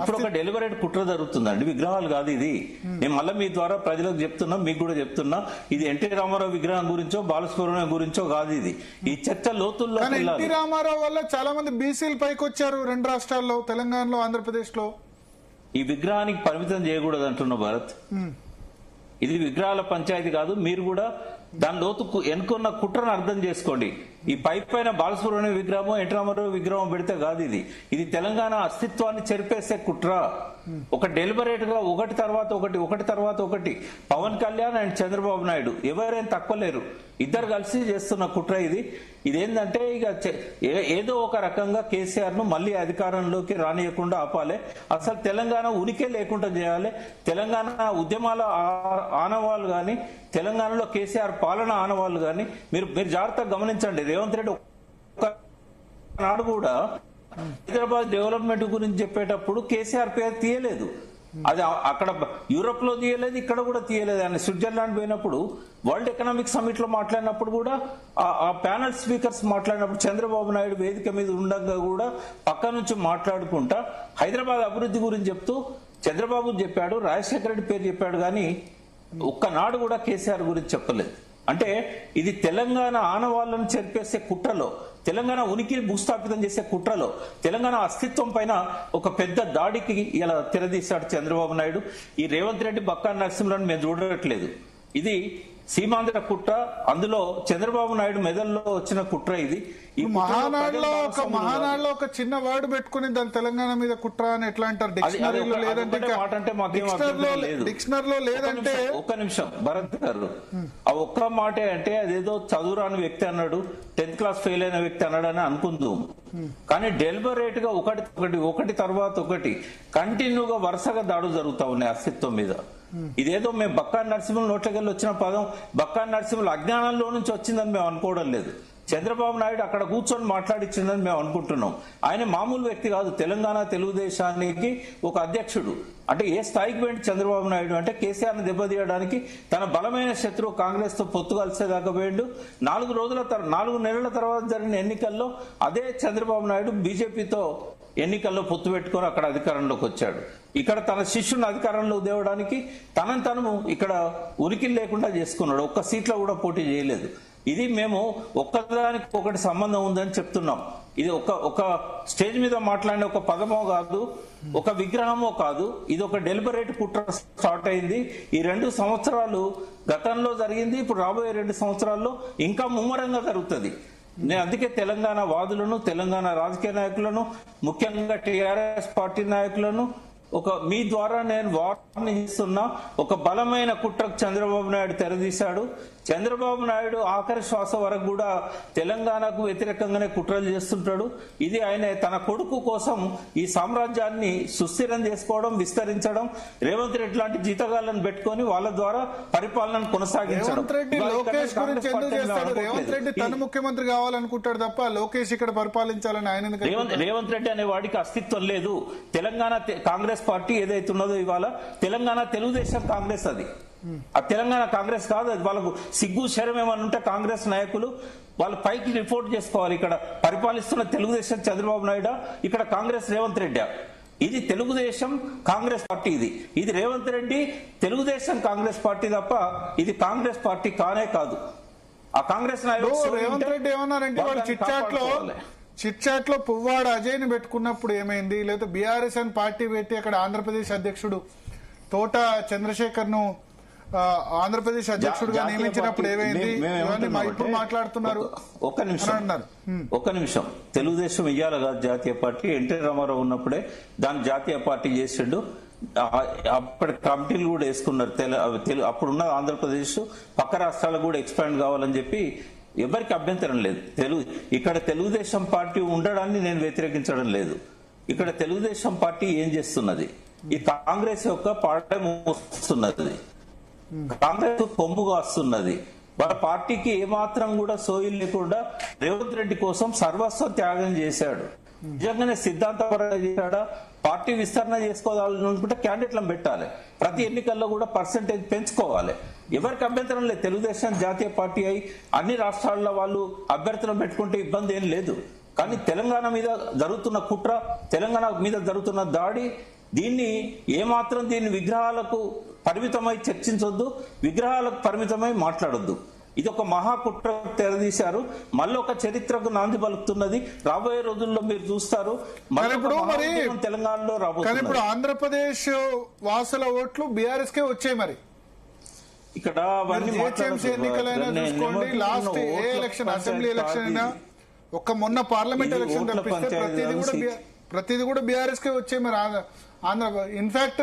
ఇప్పుడు ఒక డెలివరేట్ కుట్ర జరుగుతుందండి, విగ్రహాలు కాదు ఇది. నేను మళ్ళీ మీ ద్వారా ప్రజలకు చెప్తున్నా, మీకు కూడా చెప్తున్నా, ఇది ఎన్టీ రామారావు విగ్రహం గురించో బాలసుబ్రహ్మణ్యం గురించో కాదు. ఇది ఈ చర్చ లోతుల్లో ఎన్టీ రామారావు వల్ల చాలా మంది బీసీలు పైకి వచ్చారు రెండు రాష్ట్రాల్లో, తెలంగాణలో, ఆంధ్రప్రదేశ్ లో. ఈ విగ్రహానికి పరిమితం చేయకూడదు అంటున్న భారత్. ఇది విగ్రహాల పంచాయతీ కాదు. మీరు కూడా దాని లోతు ఎన్నుకున్న కుట్రను అర్థం చేసుకోండి. ఈ పైన బాలసుబ్రహ్మణ్యం విగ్రహం, ఎన్టీ రామారావు విగ్రహం పెడితే కాదు ఇది. ఇది తెలంగాణ అస్తిత్వాన్ని చెరిపేసే కుట్ర. ఒక డెలిబరేట్ గా ఒకటి తర్వాత ఒకటి పవన్ కళ్యాణ్ అండ్ చంద్రబాబు నాయుడు ఎవరైనా తక్కువ లేరు, ఇద్దరు కలిసి చేస్తున్న కుట్ర ఇది. ఇదేంటంటే ఇక ఏదో ఒక రకంగా కేసీఆర్ ను మళ్ళీ అధికారంలోకి రానియకుండా ఆపాలి. అసలు తెలంగాణ ఉనికి లేకుండా చేయాలి. తెలంగాణ ఉద్యమాల ఆనవాళ్ళు గాని, తెలంగాణలో కేసీఆర్ పాలన ఆనవాళ్ళు గాని మీరు జాగ్రత్తగా గమనించండి. రేవంత్ రెడ్డి నాడు కూడా హైదరాబాద్ డెవలప్మెంట్ గురించి చెప్పేటప్పుడు కేసీఆర్ పేరు తీయలేదు. అది అక్కడ యూరోప్ లో తీయలేదు, ఇక్కడ కూడా తీయలేదు. ఆయన స్విట్జర్లాండ్ పోయినప్పుడు వరల్డ్ ఎకనామిక్ సమిట్ లో మాట్లాడినప్పుడు కూడా ఆ ప్యానల్ స్పీకర్స్ మాట్లాడినప్పుడు చంద్రబాబు నాయుడు వేదిక మీద ఉండగా కూడా పక్క నుంచి మాట్లాడుకుంటా హైదరాబాద్ అభివృద్ధి గురించి చెప్తూ చంద్రబాబు చెప్పాడు, రాజశేఖర రెడ్డి పేరు చెప్పాడు, కానీ ఒక్కనాడు కూడా కేసీఆర్ గురించి చెప్పలేదు. అంటే ఇది తెలంగాణ ఆనవాళ్లను చెరిపేసే కుట్రలో, తెలంగాణ ఉనికిని భూస్థాపితం చేసే కుట్రలో, తెలంగాణ అస్తిత్వం పైన ఒక పెద్ద దాడికి ఇలా తెరదీశాడు చంద్రబాబు నాయుడు. ఈ రేవంత్ రెడ్డి బక్కా నరసింహులను మేము చూడట్లేదు. ఇది సీమాంధ్ర కుట్ర, అందులో చంద్రబాబు నాయుడు మెదల్లో వచ్చిన కుట్ర ఇది. మహానాడులో ఒక చిన్న వర్డ్ పెట్టుకుని దాని తెలంగాణ మీద కుట్ర అని ఎట్లా అంటారు? డిక్షనరీలో లేదంటే, డిక్షనరీలో లేదంటే. ఒక్క నిమిషం భరత్ గారు, ఆ ఒక్క మాటే అంటే అదేదో చదువురాని వ్యక్తి అన్నాడు, 10th క్లాస్ ఫెయిల్ అయిన వ్యక్తి అన్నాడు అని అనుకుందాం. కానీ డెలిబరేట్ గా ఒకటి తర్వాత ఒకటి కంటిన్యూగా వరుసగా దాడులు జరుగుతా ఉన్నాయి అస్తిత్వం మీద. ఇదేదో మేము బక్కా నరసింహుల నోట్లకెళ్ళి వచ్చిన పదం బక్కా నరసింహుల అజ్ఞానంలో నుంచి వచ్చిందని మేము అనుకోవడం లేదు. చంద్రబాబు నాయుడు అక్కడ కూర్చొని మాట్లాడించిందని మేము అనుకుంటున్నాం. ఆయన మామూలు వ్యక్తి కాదు, తెలంగాణ తెలుగుదేశానికి ఒక అధ్యక్షుడు. అంటే ఏ స్థాయికి పోయింది చంద్రబాబు నాయుడు అంటే కేసీఆర్ ను దెబ్బతీయడానికి తన బలమైన శత్రువు కాంగ్రెస్ తో పొత్తు కలిసేదాకా పోయిండు. 4 నెలల తర్వాత జరిగిన ఎన్నికల్లో అదే చంద్రబాబు నాయుడు బీజేపీతో ఎన్నికల్లో పొత్తు పెట్టుకొని అక్కడ అధికారంలోకి వచ్చాడు. ఇక్కడ తన శిష్యుని అధికారంలో తేవడానికి తను ఇక్కడ ఉనికి లేకుండా చేసుకున్నాడు. ఒక్క సీట్లో కూడా పోటీ చేయలేదు. ఇది మేము ఒక్కదానికి ఒకటి సంబంధం ఉందని చెప్తున్నాం. ఇది ఒక స్టేజ్ మీద మాట్లాడిన ఒక పదమో కాదు, ఒక విగ్రహమో కాదు, ఇది ఒక డెలిబరేట్ కుట్ర స్టార్ట్ అయింది. ఈ 2 సంవత్సరాలు గతంలో జరిగింది, ఇప్పుడు రాబోయే 2 సంవత్సరాల్లో ఇంకా ముమ్మరంగా జరుగుతుంది. నేను అందుకే తెలంగాణ వాదులను, తెలంగాణ రాజకీయ నాయకులను, ముఖ్యంగా టీఆర్ఎస్ పార్టీ నాయకులను మీ ద్వారా నేను వార్నింగ్ ఇస్తున్నా. ఒక బలమైన కుట్రకు చంద్రబాబు నాయుడు తెరదీశాడు. చంద్రబాబు నాయుడు ఆఖరి శ్వాస వరకు కూడా తెలంగాణకు వ్యతిరేకంగానే కుట్రలు చేస్తుంటాడు. ఇది ఆయన తన కొడుకు కోసం ఈ సామ్రాజ్యాన్ని సుస్థిరం చేసుకోవడం, విస్తరించడం, రేవంత్ రెడ్డి లాంటి జీతగాళ్లను పెట్టుకొని వాళ్ళ ద్వారా పరిపాలనను కొనసాగించడం. రేవంత్ రెడ్డి తన ముఖ్యమంత్రి కావాలనుకుంటాడు తప్ప లోకేష్ ఇక్కడ పరిపాలించాలని ఆయన. రేవంత్ రెడ్డి అనే వాడికి అస్తిత్వం లేదు. తెలంగాణ కాంగ్రెస్ పార్టీ ఏదైతే ఉన్నదో ఇవాళ తెలంగాణ తెలుగుదేశం కాంగ్రెస్, అది ఆ తెలంగాణ కాంగ్రెస్ కాదు. అది వాళ్ళకు సిగ్గు శరం ఏమన్నా ఉంటే కాంగ్రెస్ నాయకులు వాళ్ళు పైకి రిపోర్ట్ చేసుకోవాలి. ఇక్కడ పరిపాలిస్తున్న తెలుగుదేశం చంద్రబాబు నాయుడు, ఇక్కడ కాంగ్రెస్ రేవంత్ రెడ్డి. ఇది తెలుగుదేశం కాంగ్రెస్ పార్టీ. ఇది రేవంత్ రెడ్డి తెలుగుదేశం కాంగ్రెస్ పార్టీ తప్ప ఇది కాంగ్రెస్ పార్టీ కానే కాదు. ఆ కాంగ్రెస్ నాయకులు రేవంత్ రెడ్డి ఏమన్నారంటే వాళ్ళు చిట్చాట్ లో పువ్వాడ అజయ్ ని పెట్టుకున్నప్పుడు ఏమైంది, లేదా బీఆర్ఎస్ అని పార్టీ పెట్టి అక్కడ ఆంధ్రప్రదేశ్ అధ్యక్షుడు తోట చంద్రశేఖర్ ను ఆంధ్రప్రదేశ్ అధ్యక్షుడుగా నియమించినప్పుడు ఏమైంది, ఇప్పుడు మాట్లాడుతున్నారు. ఒక్క నిమిషం తెలుగుదేశం ఇయ్యాల కాదు జాతీయ పార్టీ. ఎన్టీ రామారావు ఉన్నప్పుడే దాన్ని జాతీయ పార్టీ చేసిండు. అప్పటి కమిటీలు కూడా వేసుకున్నారు. అప్పుడున్న ఆంధ్రప్రదేశ్ పక్క రాష్ట్రాలకు కూడా ఎక్స్పాండ్ కావాలని చెప్పి ఎవరికి అభ్యంతరం లేదు. ఇక్కడ తెలుగుదేశం పార్టీ ఉండడాన్ని నేను వ్యతిరేకించడం లేదు. ఇక్కడ తెలుగుదేశం పార్టీ ఏం చేస్తున్నది, ఈ కాంగ్రెస్ యొక్క పార్టీ మోస్తున్నది, కాంగ్రెస్ కొమ్ముగా వస్తున్నది. వాళ్ళ పార్టీకి ఏమాత్రం కూడా సోయిల్ లేకుండా రేవంత్ రెడ్డి కోసం సర్వస్వం త్యాగం చేశాడు. నిజంగానే సిద్ధాంతపరంగా చేశాడా? పార్టీ విస్తరణ చేసుకోవాలనుకుంటే క్యాండిడేట్లను పెట్టాలి, ప్రతి ఎన్నికల్లో కూడా పర్సెంటేజ్ పెంచుకోవాలి. ఎవరికి అభ్యంతరం లేదు. తెలుగుదేశం జాతీయ పార్టీ అయి అన్ని రాష్ట్రాల్లో వాళ్ళు అభ్యర్థులను పెట్టుకుంటే ఇబ్బంది ఏం లేదు. కానీ తెలంగాణ మీద జరుగుతున్న కుట్ర, తెలంగాణ మీద జరుగుతున్న దాడి దీన్ని ఏమాత్రం దీన్ని విగ్రహాలకు పరిమితమై చర్చించొద్దు, విగ్రహాలకు పరిమితమై మాట్లాడొద్దు. ఇది ఒక మహాకుట్ర తెరదీశారు. మళ్ళీ ఒక చరిత్రకు నాంది పలుకుతున్నది. రాబోయే రోజుల్లో మీరు చూస్తారు తెలంగాణలో రాబోతుంది. ఇప్పుడు ఆంధ్రప్రదేశ్ వాసుల ఓట్లు బీఆర్ఎస్ కే వచ్చాయి. మరి ఇక్కడ ఎన్నికలైనా చూసుకోండి, లాస్ట్ ఏ ఎలక్షన్, అసెంబ్లీ ఎలక్షన్ అయినా, ఒక్క మొన్న పార్లమెంట్ ఎలక్షన్ తప్పిస్తే ప్రతిది కూడా బీఆర్ఎస్ కే వచ్చాయి. మరి ఆంధ్ర ఇన్ఫాక్ట్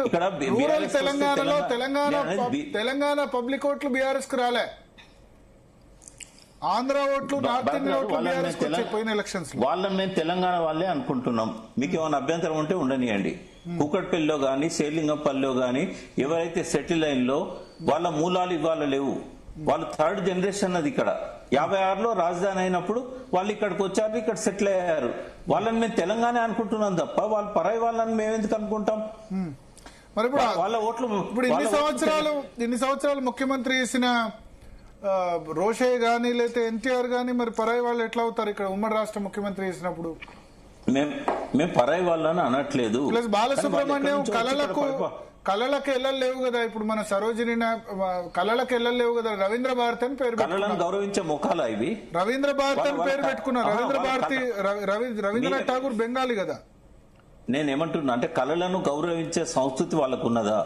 రూరల్ తెలంగాణలో తెలంగాణ పబ్లిక్ ఓట్లు బీఆర్ఎస్ కు రాలే, ఆంధ్ర ఓట్లు నార్త్ ఇండియన్ ఓట్లు బీఆర్ఎస్ కు వచ్చాయి పోయిన ఎలక్షన్స్. వాళ్ళని మేము తెలంగాణ వాళ్ళే అనుకుంటున్నాం. మీకు ఏమైనా అభ్యంతరం ఉంటే ఉండనియండి. కూకట్పల్లిలో గాని సేలింగంపల్లిలో గాని ఎవరైతే సెటిల్ అయిన్లో వాళ్ళ మూలాలు ఇవాళ లేవు. వాళ్ళు థర్డ్ జనరేషన్ అది. ఇక్కడ 56లో రాజధాని అయినప్పుడు వాళ్ళు ఇక్కడికి వచ్చారు, ఇక్కడ సెటిల్ అయ్యారు. వాళ్ళని మేము తెలంగాణ అనుకుంటున్నాం తప్ప వాళ్ళు పరాయి వాళ్ళని మేము ఎందుకు అనుకుంటాం? మరి ఇప్పుడు వాళ్ళ ఓట్లు ఇప్పుడు ఇన్ని సంవత్సరాలు ముఖ్యమంత్రి చేసిన రోషయ్య గానీ లేకపోతే ఎన్టీఆర్ గానీ మరి పరాయి వాళ్ళు ఎట్లా అవుతారు ఇక్కడ ఉమ్మడి రాష్ట్ర ముఖ్యమంత్రి చేసినప్పుడు? మేము పరాయి వాళ్ళని అనట్లేదు. ప్లస్ బాలసుబ్రహ్మణ్యం కళలకు వెళ్ళలేవు కదా. ఇప్పుడు మన సరోజిని కళలకు వెళ్ళలేవు కదా. రవీంద్ర భారతి అని పేరు గౌరవించే ముఖాలా ఇవి? రవీంద్ర భారతి అని పేరు పెట్టుకున్నారు. రవీంద్రనాథ్ ఠాగూర్ బెంగాలీ కదా. నేనేమంటున్నా అంటే కళలను గౌరవించే సంస్కృతి వాళ్ళకు ఉన్నదా?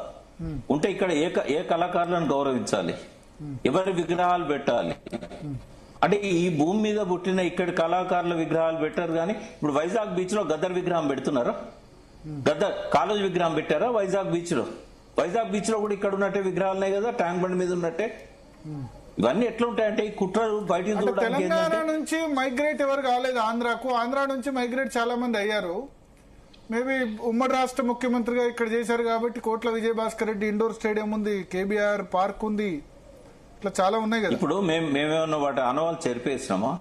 ఉంటే ఇక్కడ ఏ కళాకారులను గౌరవించాలి, ఎవరి విగ్రహాలు పెట్టాలి? అంటే ఈ భూమి మీద పుట్టిన ఇక్కడ కళాకారుల విగ్రహాలు పెట్టారు. కానీ ఇప్పుడు వైజాగ్ బీచ్ లో గద్దర్ విగ్రహం పెడుతున్నారా? గద్దర్ కాలేజ్ విగ్రహం పెట్టారా వైజాగ్ బీచ్ లో? వైజాగ్ బీచ్ లో కూడా ఇక్కడ ఉన్నట్టే విగ్రహాలున్నాయి కదా, ట్యాంక్ బండ్ మీద ఉన్నట్టే. ఇవన్నీ ఎట్లా ఉంటాయంటే ఈ కుట్రలు బయట. తెలంగాణ నుంచి మైగ్రేట్ ఎవరు కాలేదు ఆంధ్రాకు, ఆంధ్ర నుంచి మైగ్రేట్ చాలా మంది అయ్యారు. మేబీ ఉమ్మడి రాష్ట్ర ముఖ్యమంత్రిగా ఇక్కడ చేశారు కాబట్టి కోట్ల విజయభాస్కర్ రెడ్డి ఇండోర్ స్టేడియం ఉంది, కేబీఆర్ పార్క్ ఉంది, ఇట్లా చాలా ఉన్నాయి కదా. ఇప్పుడు మేమేమన్నా వాటి అనవాళ్ళు చెరిపేసినామా?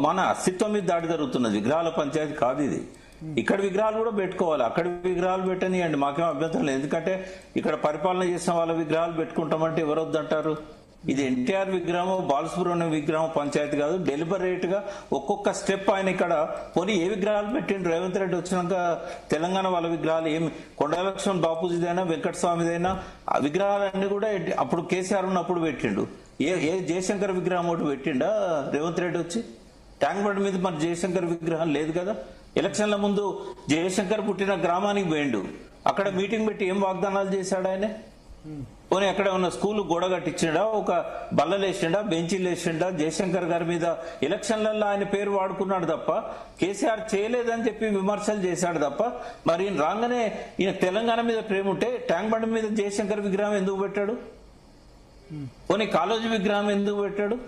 మన అస్తిత్వం మీద దాడి జరుగుతున్నది. విగ్రహాల పంచాయతీ కాదు ఇది. ఇక్కడ విగ్రహాలు కూడా పెట్టుకోవాలి, అక్కడ విగ్రహాలు పెట్టనియండి, మాకేం అభ్యంతరం లేదు. ఎందుకంటే ఇక్కడ పరిపాలన చేసిన వాళ్ళ విగ్రహాలు పెట్టుకుంటామంటే ఎవరు వద్దంటారు? ఇది ఎన్టీఆర్ విగ్రహం, బాలసుబ్రహ్మణ్యం విగ్రహం పంచాయతీ కాదు. డెలిబరేట్ గా ఒక్కొక్క స్టెప్ ఆయన ఇక్కడ పోనీ ఏ విగ్రహాలు పెట్టిండు? రేవంత్ రెడ్డి వచ్చినాక తెలంగాణ వాళ్ళ విగ్రహాలు ఏమి, కొండలక్ష్మణ్ బాపూజీదైనా వెంకటస్వామిదైనా ఆ విగ్రహాలన్నీ కూడా అప్పుడు కేసీఆర్ ఉన్నప్పుడు పెట్టిండు. ఏ జయశంకర్ విగ్రహం ఒకటి పెట్టిండా రేవంత్ రెడ్డి వచ్చి? ట్యాంక్ బండ్ మీద మన జయశంకర్ విగ్రహం లేదు కదా. ఎలక్షన్ల ముందు జయశంకర్ పుట్టిన గ్రామానికి పోయిండు, అక్కడ మీటింగ్ పెట్టి ఏం వాగ్దానాలు చేశాడు ఆయన? పోనీ ఎక్కడ ఉన్న స్కూల్ గోడ కట్టించిండా, ఒక బల్లలు వేసిండా, బెంచీలు వేసిండా? జయశంకర్ గారి మీద ఎలక్షన్లలో ఆయన పేరు వాడుకున్నాడు తప్ప కేసీఆర్ చేయలేదని చెప్పి విమర్శలు చేశాడు తప్ప. మరి ఈయన రాగానే ఈయన తెలంగాణ మీద ప్రేమ ఉంటే ట్యాంక్ బండ్ మీద జయశంకర్ విగ్రహం ఎందుకు పెట్టాడు? పోనీ కాలేజీ విగ్రహం ఎందుకు పెట్టాడు?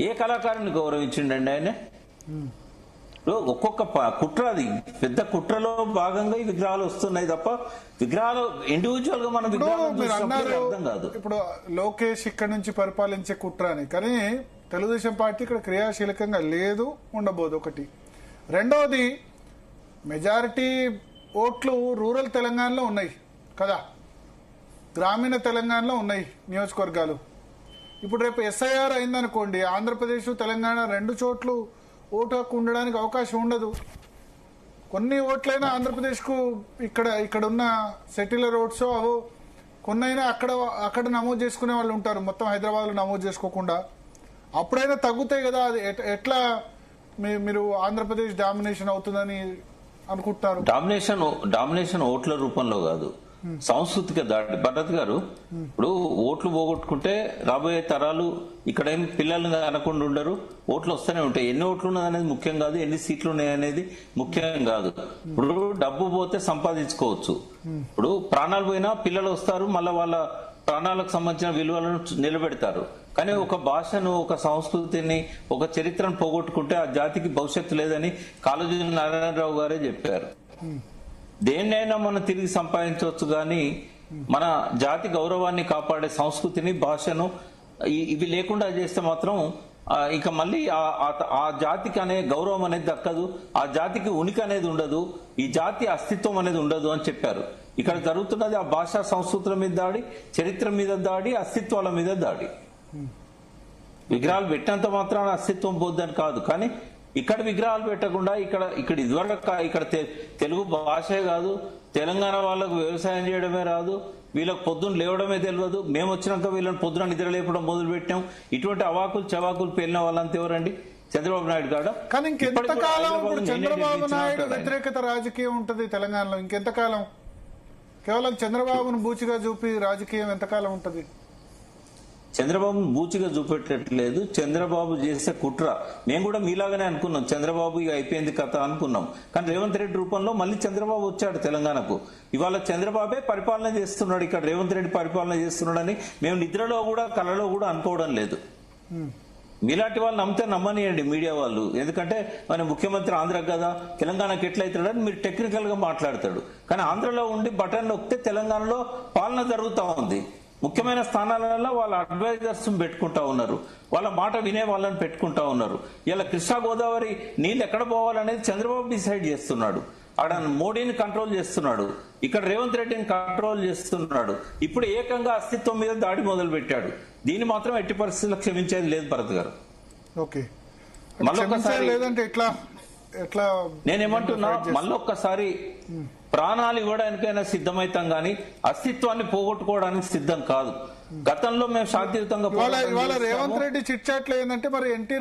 ఏ కళాకారుని గౌరవించిండండి ఆయన? ఒక్కొక్క కుట్ర, అది పెద్ద కుట్రలో భాగంగా ఈ విగ్రహాలు వస్తున్నాయి తప్ప విగ్రహాలు ఇండివిజువల్ గా మనం అర్థం కాదు. ఇప్పుడు లోకేష్ ఇక్కడ నుంచి పరిపాలించే కుట్ర అని, కానీ తెలుగుదేశం పార్టీ ఇక్కడ క్రియాశీలకంగా లేదు, ఉండబోదు ఒకటి. రెండవది మెజారిటీ ఓట్లు రూరల్ తెలంగాణలో ఉన్నాయి కదా, గ్రామీణ తెలంగాణలో ఉన్నాయి నియోజకవర్గాలు. ఇప్పుడు రేపు ఎస్ఐఆర్ అయిందనుకోండి, ఆంధ్రప్రదేశ్ తెలంగాణ రెండు చోట్లు ఓటు హక్కు ఉండడానికి అవకాశం ఉండదు. కొన్ని ఓట్లైనా ఆంధ్రప్రదేశ్ కు ఇక్కడ ఉన్న సెటిలర్ ఓట్స్ అవో కొన్నైనా అక్కడ నమోదు చేసుకునే వాళ్ళు ఉంటారు, మొత్తం హైదరాబాద్ లో నమోదు చేసుకోకుండా. అప్పుడైనా తగ్గుతాయి కదా. అది ఎట్లా మీరు ఆంధ్రప్రదేశ్ డామినేషన్ అవుతుందని అనుకుంటున్నారు? డామినేషన్ ఓట్ల రూపంలో కాదు, సాంస్కృతిక దాడి. భరత్ గారు, ఇప్పుడు ఓట్లు పోగొట్టుకుంటే రాబోయే తరాలు ఇక్కడ ఏం పిల్లలు అనకుండా ఉండరు, ఓట్లు వస్తూనే ఉంటాయి. ఎన్ని ఓట్లు ఉన్నది అనేది ముఖ్యం కాదు, ఎన్ని సీట్లు ఉన్నాయనేది ముఖ్యం కాదు. ఇప్పుడు డబ్బు పోతే సంపాదించుకోవచ్చు, ఇప్పుడు ప్రాణాలు పోయినా పిల్లలు వస్తారు, మళ్ళీ వాళ్ళ ప్రాణాలకు సంబంధించిన విలువలను నిలబెడతారు. కానీ ఒక భాషను, ఒక సంస్కృతిని, ఒక చరిత్రను పోగొట్టుకుంటే ఆ జాతికి భవిష్యత్తు లేదని కాళోజీ నారాయణరావు గారే చెప్పారు. దేన్నైనా మనం తిరిగి సంపాదించవచ్చు, కానీ మన జాతి గౌరవాన్ని కాపాడే సంస్కృతిని, భాషను ఇవి లేకుండా చేస్తే మాత్రం ఇక మళ్ళీ ఆ జాతికి అనే గౌరవం అనేది దక్కదు, ఆ జాతికి ఉనికి అనేది ఉండదు, ఈ జాతి అస్తిత్వం అనేది ఉండదు అని చెప్పారు. ఇక్కడ జరుగుతున్నది ఆ భాషా సంస్కృతుల మీద దాడి, చరిత్ర మీద దాడి, అస్తిత్వాల మీద దాడి. విగ్రహాలు పెట్టినంత మాత్రాన అస్తిత్వం పోద్దని కాదు, కానీ ఇక్కడ విగ్రహాలు పెట్టకుండా ఇక్కడ ఇదివరకు ఇక్కడ తెలుగు భాషే కాదు, తెలంగాణ వాళ్ళకు వ్యవసాయం చేయడమే రాదు, వీళ్ళకి పొద్దున్న లేవడమే తెలియదు, మేము వచ్చినాక వీళ్ళని పొద్దున నిద్ర లేపడం మొదలు పెట్టాం. ఇటువంటి అవాకులు చవాకులు పేలిన వాళ్ళంతా ఎవరండి? చంద్రబాబు నాయుడు కాడ. కానీ ఇంకెంతకాలం ఇప్పుడు చంద్రబాబు నాయుడు వ్యతిరేకత రాజకీయం ఉంటది తెలంగాణలో? ఇంకెంతకాలం? కేవలం చంద్రబాబును బూచిగా చూపి రాజకీయం ఎంతకాలం ఉంటది? చంద్రబాబును బూచిగా చూపెట్టట్లేదు, చంద్రబాబు చేసే కుట్ర. మేము కూడా మీలాగానే అనుకున్నాం, చంద్రబాబు ఇక అయిపోయింది కథ అనుకున్నాం. కానీ రేవంత్ రెడ్డి రూపంలో మళ్ళీ చంద్రబాబు వచ్చాడు తెలంగాణకు. ఇవాళ చంద్రబాబే పరిపాలన చేస్తున్నాడు, ఇక్కడ రేవంత్ రెడ్డి పరిపాలన చేస్తున్నాడని మేము నిద్రలో కూడా కళలో కూడా అనుకోవడం లేదు. మీలాంటి వాళ్ళు నమ్మితే నమ్మనియండి మీడియా వాళ్ళు, ఎందుకంటే మన ముఖ్యమంత్రి ఆంధ్ర కదా, తెలంగాణకి ఎట్లయితాడని మీరు టెక్నికల్ గా మాట్లాడతాడు. కానీ ఆంధ్రలో ఉండి బటన్ నొక్కితే తెలంగాణలో పాలన జరుగుతూ ఉంది. ముఖ్యమైన స్థానాలలో వాళ్ళ అడ్వైజర్స్ పెట్టుకుంటా ఉన్నారు, వాళ్ళ మాట వినే వాళ్ళని పెట్టుకుంటా ఉన్నారు. ఇలా కృష్ణా గోదావరి నీళ్ళు ఎక్కడ పోవాలనేది చంద్రబాబు డిసైడ్ చేస్తున్నాడు. అక్కడ మోడీని కంట్రోల్ చేస్తున్నాడు, ఇక్కడ రేవంత్ రెడ్డిని కంట్రోల్ చేస్తున్నాడు. ఇప్పుడు ఏకంగా అస్తిత్వం మీద దాడి మొదలు పెట్టాడు. దీన్ని మాత్రం ఎట్టి పరిస్థితుల్లో క్షమించేది లేదు భరత్ గారు. ఓకే, మళ్ళొక్కసారి లేదంటే ఎట్లా ఎట్లా నేనేమంటున్నా, మళ్ళొక్కసారి ప్రాణాలు ఇవ్వడానికైనా సిద్ధమైతాం గానీ అస్తిత్వాన్ని పోగొట్టుకోవడానికి సిద్ధం కాదు. గతంలో మేము శాంతియుతంగా ఇవాళ రేవంత్ రెడ్డి చిట్ చాట్లు ఏంటంటే మరి ఎన్టీ